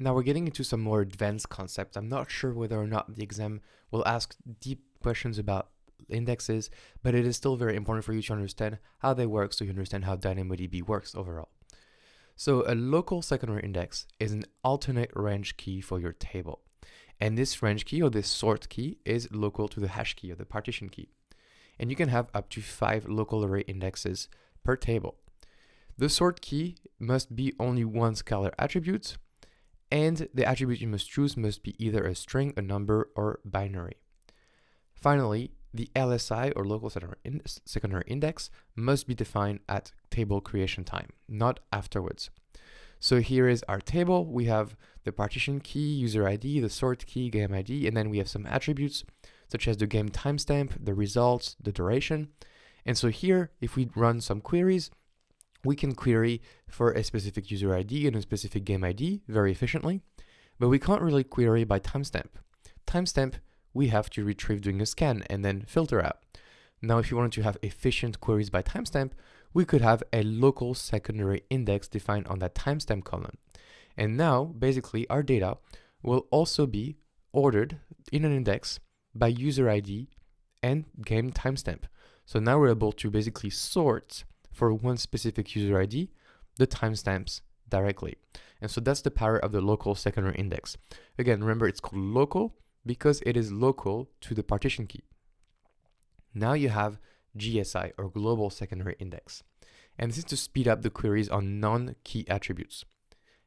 Now we're getting into some more advanced concepts. I'm not sure whether or not the exam will ask deep questions about indexes, but it is still very important for you to understand how they work so you understand how DynamoDB works overall. So a local secondary index is an alternate range key for your table. And this range key or this sort key is local to the hash key or the partition key. And you can have up to 5 local array indexes per table. The sort key must be only one scalar attribute, and the attribute you must choose must be either a string, a number, or binary. Finally, the LSI or local secondary index must be defined at table creation time, not afterwards. So here is our table. We have the partition key, user ID, the sort key, game ID, and then we have some attributes such as the game timestamp, the results, the duration. And so here, if we run some queries, we can query for a specific user ID and a specific game ID very efficiently, but we can't really query by timestamp. Timestamp, we have to retrieve doing a scan and then filter out. Now, if you wanted to have efficient queries by timestamp, we could have a local secondary index defined on that timestamp column. And now, basically, our data will also be ordered in an index by user ID and game timestamp. So now we're able to basically sort for one specific user ID, the timestamps directly. And so that's the power of the local secondary index. Again, remember it's called local because it is local to the partition key. Now you have GSI or global secondary index. And this is to speed up the queries on non-key attributes.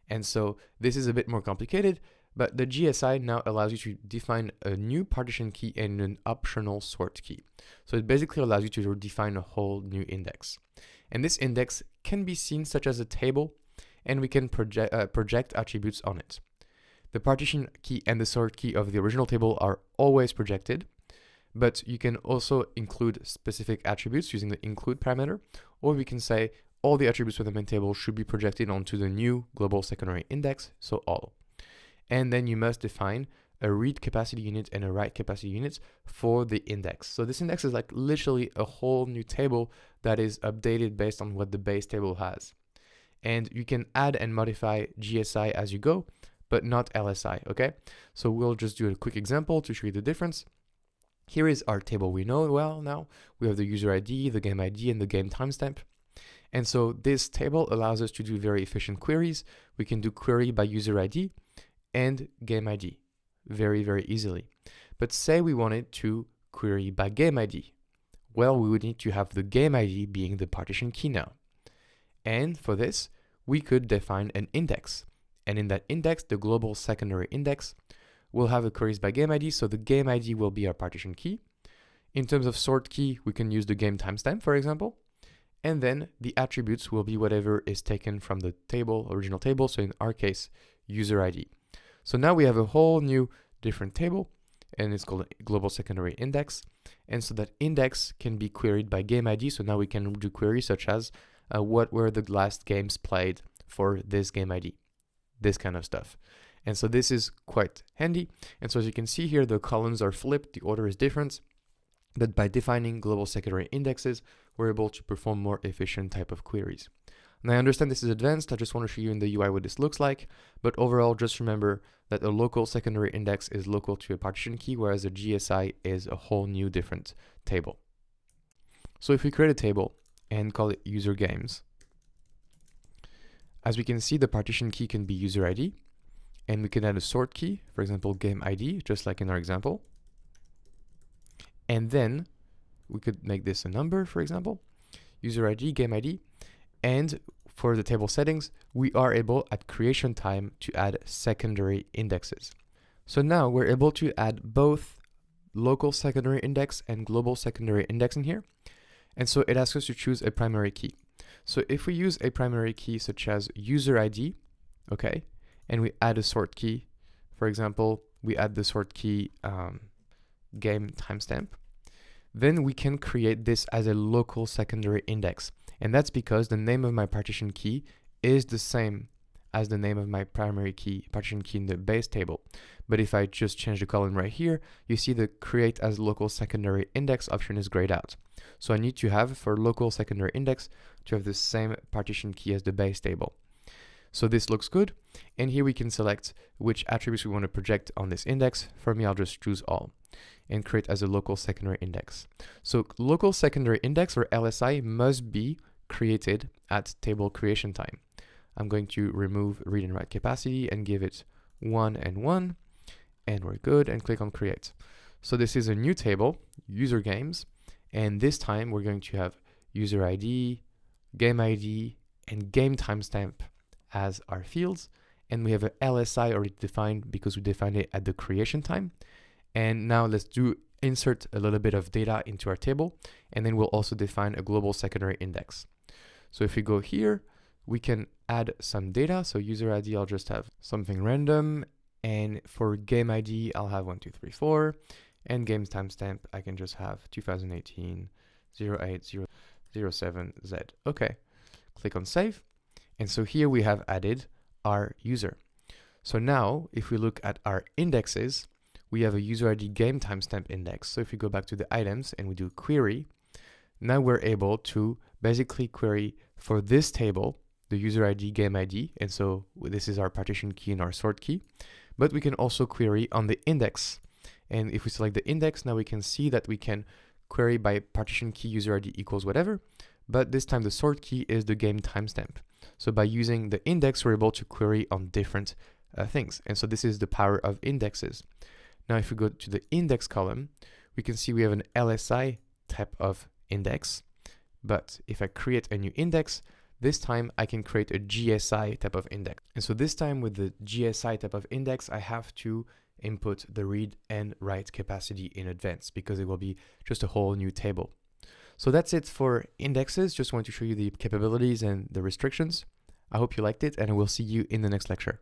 And so this is a bit more complicated, but the GSI now allows you to define a new partition key and an optional sort key. So it basically allows you to define a whole new index. And this index can be seen such as a table, and we can project attributes on it. The partition key and the sort key of the original table are always projected, but you can also include specific attributes using the include parameter, or we can say all the attributes from the main table should be projected onto the new global secondary index, so all. And then you must define a read capacity unit and a write capacity unit for the index. So this index is like literally a whole new table that is updated based on what the base table has. And you can add and modify GSI as you go, but not LSI, okay? So we'll just do a quick example to show you the difference. Here is our table we know well now. We have the user ID, the game ID, and the game timestamp. And so this table allows us to do very efficient queries. We can do query by user ID and game ID very, very easily. But say we wanted to query by game ID. Well, we would need to have the game ID being the partition key now. And for this, we could define an index. And in that index, the global secondary index, we'll have the queries by game ID. So the game ID will be our partition key. In terms of sort key, we can use the game timestamp, for example. And then the attributes will be whatever is taken from the table, original table. So in our case, user ID. So now we have a whole new different table, and it's called a global secondary index. And so that index can be queried by game ID. So now we can do queries such as what were the last games played for this game ID, this kind of stuff. And so this is quite handy. And so as you can see here, the columns are flipped, the order is different. But by defining global secondary indexes, we're able to perform more efficient type of queries. And I understand this is advanced. I just want to show you in the UI what this looks like. But overall, just remember that a local secondary index is local to a partition key, whereas a GSI is a whole new different table. So if we create a table and call it user games, as we can see, the partition key can be user ID, and we can add a sort key, for example, game ID, just like in our example. And then we could make this a number, for example, user ID, game ID. And for the table settings, we are able at creation time to add secondary indexes. So now we're able to add both local secondary index and global secondary index in here. And so it asks us to choose a primary key. So if we use a primary key such as user ID, okay, and we add a sort key, for example, we add the sort key game timestamp, then we can create this as a local secondary index. And that's because the name of my partition key is the same as the name of my primary key, partition key in the base table. But if I just change the column right here, you see the create as local secondary index option is grayed out. So I need to have, for local secondary index, to have the same partition key as the base table. So this looks good. And here we can select which attributes we want to project on this index. For me, I'll just choose all and create as a local secondary index. So local secondary index, or LSI, must be created at table creation time. I'm going to remove read and write capacity and give it 1 and 1, and we're good, and click on create. So this is a new table, user games, and this time we're going to have user ID, game ID, and game timestamp as our fields, and we have a LSI already defined because we defined it at the creation time. And now let's insert a little bit of data into our table, and then we'll also define a global secondary index. So if we go here, we can add some data. So user ID, I'll just have something random. And for game ID, I'll have 1234. And game timestamp, I can just have 2018 08007Z. Okay, click on save. And so here we have added our user. So now if we look at our indexes, we have a user ID game timestamp index. So if we go back to the items and we do query, now we're able to basically query for this table, the user ID, game ID. And so this is our partition key and our sort key, but we can also query on the index. And if we select the index, now we can see that we can query by partition key user ID equals whatever, but this time the sort key is the game timestamp. So by using the index, we're able to query on different things. And so this is the power of indexes. Now, if we go to the index column, we can see we have an LSI type of index. But if I create a new index, this time I can create a GSI type of index. And so this time with the GSI type of index, I have to input the read and write capacity in advance because it will be just a whole new table. So that's it for indexes. Just want to show you the capabilities and the restrictions. I hope you liked it, and I will see you in the next lecture.